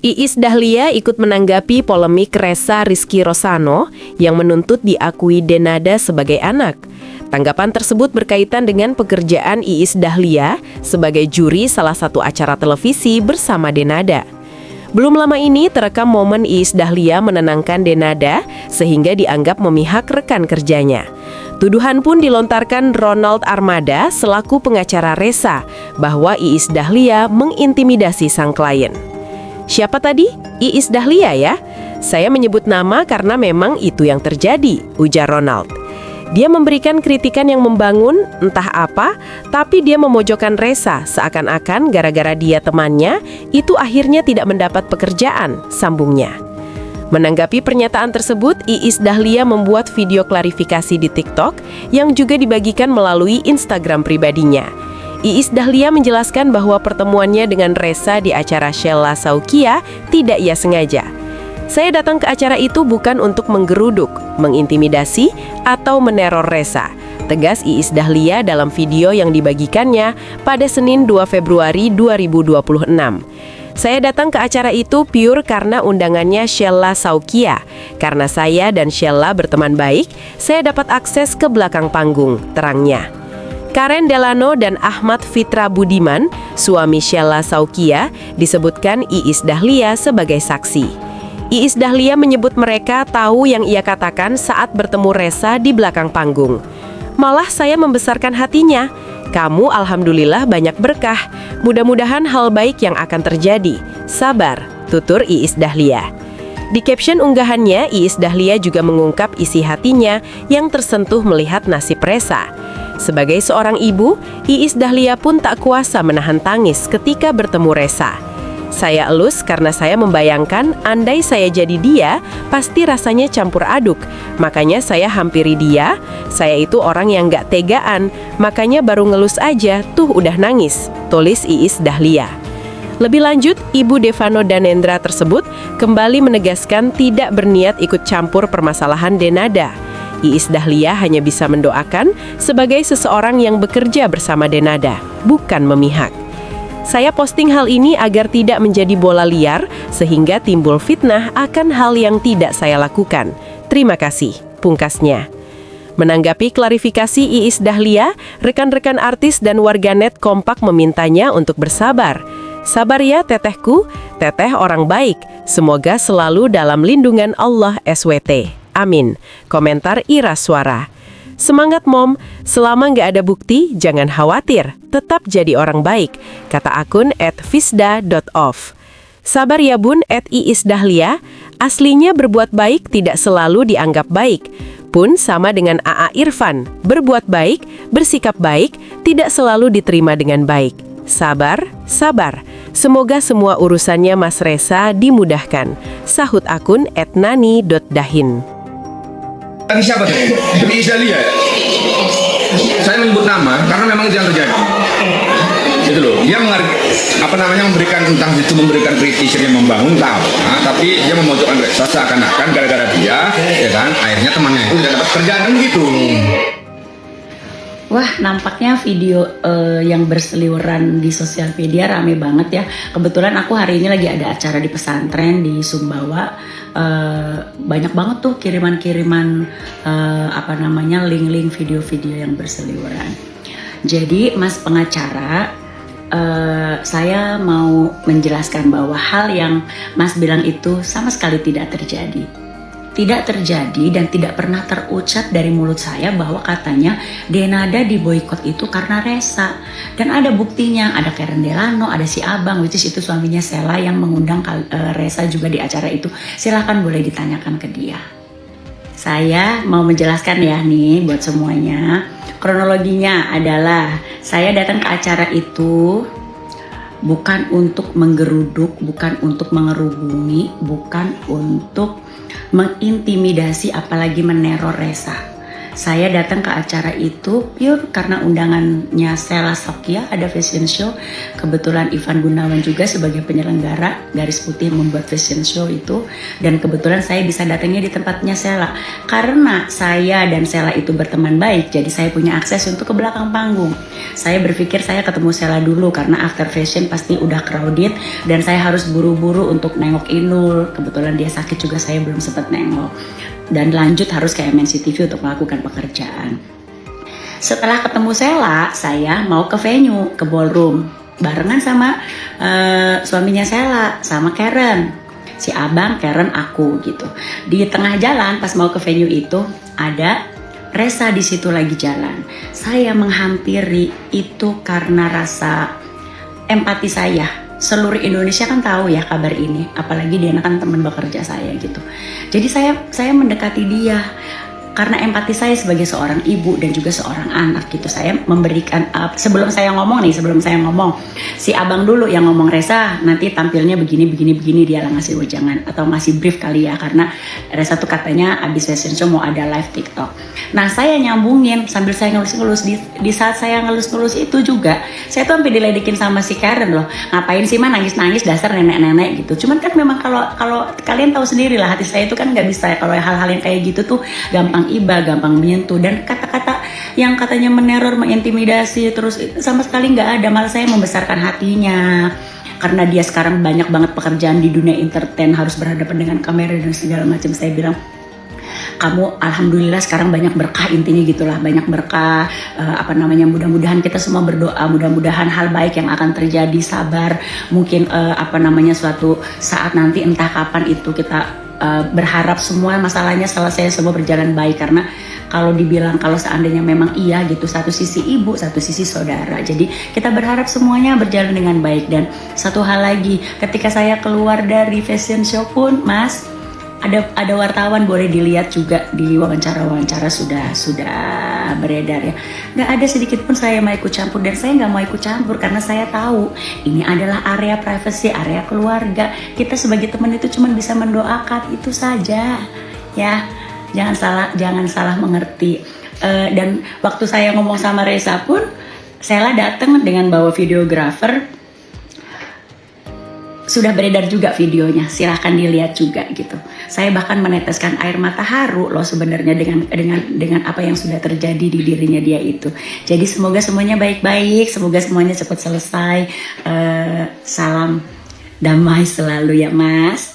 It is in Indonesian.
Iis Dahlia ikut menanggapi polemik Ressa Rizky Rosano yang menuntut diakui Denada sebagai anak. Tanggapan tersebut berkaitan dengan pekerjaan Iis Dahlia sebagai juri salah satu acara televisi bersama Denada. Belum lama ini terekam momen Iis Dahlia menenangkan Denada sehingga dianggap memihak rekan kerjanya. Tuduhan pun dilontarkan Ronald Armada selaku pengacara Ressa bahwa Iis Dahlia mengintimidasi sang klien. Siapa tadi? Iis Dahlia ya? Saya menyebut nama karena memang itu yang terjadi, ujar Ronald. Dia memberikan kritikan yang membangun, entah apa, tapi dia memojokkan Ressa seakan-akan gara-gara dia temannya, itu akhirnya tidak mendapat pekerjaan, sambungnya. Menanggapi pernyataan tersebut, Iis Dahlia membuat video klarifikasi di TikTok yang juga dibagikan melalui Instagram pribadinya. Iis Dahlia menjelaskan bahwa pertemuannya dengan Ressa di acara Sheila Saukia tidak ia sengaja. Saya datang ke acara itu bukan untuk menggeruduk, mengintimidasi, atau meneror Ressa, tegas Iis Dahlia dalam video yang dibagikannya pada Senin 2 Februari 2026. Saya datang ke acara itu pure karena undangannya Sheila Saukia. Karena saya dan Sheila berteman baik, saya dapat akses ke belakang panggung, terangnya. Karen Delano dan Ahmad Fitra Budiman, suami Sheila Saukia, disebutkan Iis Dahlia sebagai saksi. Iis Dahlia menyebut mereka tahu yang ia katakan saat bertemu Ressa di belakang panggung. Malah saya membesarkan hatinya. Kamu alhamdulillah banyak berkah. Mudah-mudahan hal baik yang akan terjadi. Sabar, tutur Iis Dahlia. Di caption unggahannya, Iis Dahlia juga mengungkap isi hatinya yang tersentuh melihat nasib Ressa. Sebagai seorang ibu, Iis Dahlia pun tak kuasa menahan tangis ketika bertemu Ressa. Saya elus karena saya membayangkan andai saya jadi dia, pasti rasanya campur aduk. Makanya saya hampiri dia, saya itu orang yang gak tegaan, makanya baru ngelus aja, tuh udah nangis, tulis Iis Dahlia. Lebih lanjut, Ibu Devano Danendra tersebut kembali menegaskan tidak berniat ikut campur permasalahan Denada. Iis Dahlia hanya bisa mendoakan sebagai seseorang yang bekerja bersama Denada, bukan memihak. Saya posting hal ini agar tidak menjadi bola liar sehingga timbul fitnah akan hal yang tidak saya lakukan. Terima kasih, pungkasnya. Menanggapi klarifikasi Iis Dahlia, rekan-rekan artis dan warganet kompak memintanya untuk bersabar. Sabar ya tetehku, teteh orang baik. Semoga selalu dalam lindungan Allah SWT. Amin. Komentar Ira Suara. Semangat Mom, selama nggak ada bukti, jangan khawatir. Tetap jadi orang baik, kata akun @fisda.off. Sabar ya bun, @Iis Dahlia. Aslinya berbuat baik tidak selalu dianggap baik. Pun sama dengan AA Irfan, berbuat baik, bersikap baik, tidak selalu diterima dengan baik. Sabar, sabar. Semoga semua urusannya Mas Ressa dimudahkan. Sahut akun @nani.dahin. Lagi siapa tuh? Iis Dahlia ya? Saya menyebut nama karena memang itu yang terjadi. Itu loh, dia memberikan entah itu memberikan kritik yang membangun tahu, tapi dia memojokkan Ressa seakan-akan gara-gara dia, ya kan? Akhirnya temannya itu tidak dapat kerjaan gitu. Wah, nampaknya video yang berseliweran di sosial media rame banget ya. Kebetulan aku hari ini lagi ada acara di pesantren di Sumbawa. Banyak banget tuh kiriman-kiriman link-link video-video yang berseliweran. Jadi Mas pengacara, saya mau menjelaskan bahwa hal yang Mas bilang itu sama sekali tidak terjadi. Tidak terjadi dan tidak pernah terucap dari mulut saya bahwa katanya Denada diboikot itu karena Ressa. Dan ada buktinya, ada Karen Delano, ada si Abang, which is itu suaminya Sheila yang mengundang Ressa juga di acara itu. Silahkan boleh ditanyakan ke dia. Saya mau menjelaskan ya nih buat semuanya. Kronologinya adalah saya datang ke acara itu bukan untuk menggeruduk, bukan untuk mengerubungi, bukan untuk mengintimidasi apalagi meneror Ressa. Saya datang ke acara itu pure karena undangannya Sheila Saukia, ada fashion show. Kebetulan Ivan Gunawan juga sebagai penyelenggara Garis Putih membuat fashion show itu. Dan kebetulan saya bisa datangnya di tempatnya Sheila. Karena saya dan Sheila itu berteman baik, jadi saya punya akses untuk ke belakang panggung. Saya berpikir saya ketemu Sela dulu karena after fashion pasti udah crowded dan saya harus buru-buru untuk nengok Inul. Kebetulan dia sakit juga, saya belum sempat nengok. Dan lanjut harus ke MNC TV untuk melakukan pekerjaan. Setelah ketemu Sela, saya mau ke venue, ke ballroom, barengan sama suaminya Sela, sama Karen, si abang, Karen, aku gitu. Di tengah jalan pas mau ke venue itu ada Resa di situ lagi jalan. Saya menghampiri itu karena rasa empati saya. Seluruh Indonesia kan tahu ya kabar ini, apalagi dia kan teman bekerja saya gitu. Jadi saya mendekati dia karena empati saya sebagai seorang ibu dan juga seorang anak gitu. Saya memberikan sebelum saya ngomong si abang dulu yang ngomong, Resa nanti tampilnya begini dia lah ngasih wejangan atau ngasih brief kali ya, karena Resa tuh katanya abis fashion show mau ada live TikTok. Nah saya nyambungin sambil saya ngelus-ngelus, di saat saya ngelus-ngelus itu juga saya tuh sampai diledekin sama si Karen loh, ngapain sih mah nangis-nangis dasar nenek-nenek gitu. Cuman kan memang kalau kalian tahu sendiri lah, hati saya itu kan nggak bisa kalau hal-hal yang kayak gitu tuh gampang iba, gampang menyentuh, dan kata-kata yang katanya meneror, mengintimidasi terus sama sekali nggak ada. Malah saya membesarkan hatinya karena dia sekarang banyak banget pekerjaan di dunia entertain, harus berhadapan dengan kamera dan segala macam. Saya bilang, kamu alhamdulillah sekarang banyak berkah, intinya gitulah, banyak berkah, mudah-mudahan kita semua berdoa, mudah-mudahan hal baik yang akan terjadi, sabar, mungkin suatu saat nanti entah kapan itu kita berharap semua masalahnya selesai, semua berjalan baik. Karena kalau dibilang kalau seandainya memang iya gitu, satu sisi ibu, satu sisi saudara, jadi kita berharap semuanya berjalan dengan baik. Dan satu hal lagi, ketika saya keluar dari fashion show pun Mas, ada wartawan, boleh dilihat juga di wawancara sudah beredar ya, nggak ada sedikit pun saya mau ikut campur, dan saya nggak mau ikut campur karena saya tahu ini adalah area privacy, area keluarga. Kita sebagai teman itu cuma bisa mendoakan, itu saja ya, jangan salah mengerti. Dan waktu saya ngomong sama Resa pun, Sela datang dengan bawa videografer. Sudah beredar juga videonya, silahkan dilihat juga gitu. Saya bahkan meneteskan air mata haru loh sebenarnya dengan apa yang sudah terjadi di dirinya dia itu. Jadi semoga semuanya baik-baik, semoga semuanya cepat selesai. Salam damai selalu ya Mas.